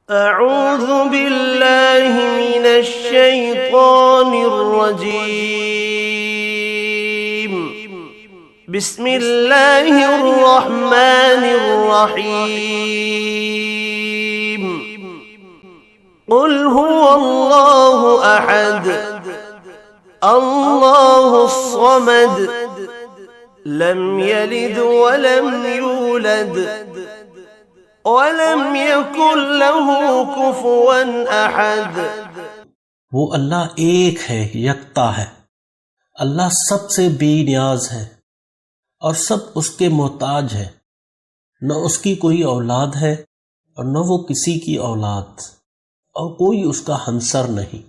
أعوذ بالله من الشيطان الرجيم بسم الله الرحمن الرحيم قل هو الله أحد الله الصمد لم يلد ولم يولد वलम यकुल लहू कुफुवन अहद। वो अल्लाह एक है, यकता है। अल्लाह सबसे बेनियाज है और सब उसके मोहताज है। न उसकी कोई औलाद है और न वो किसी की औलाद, और कोई उसका हमसर नहीं।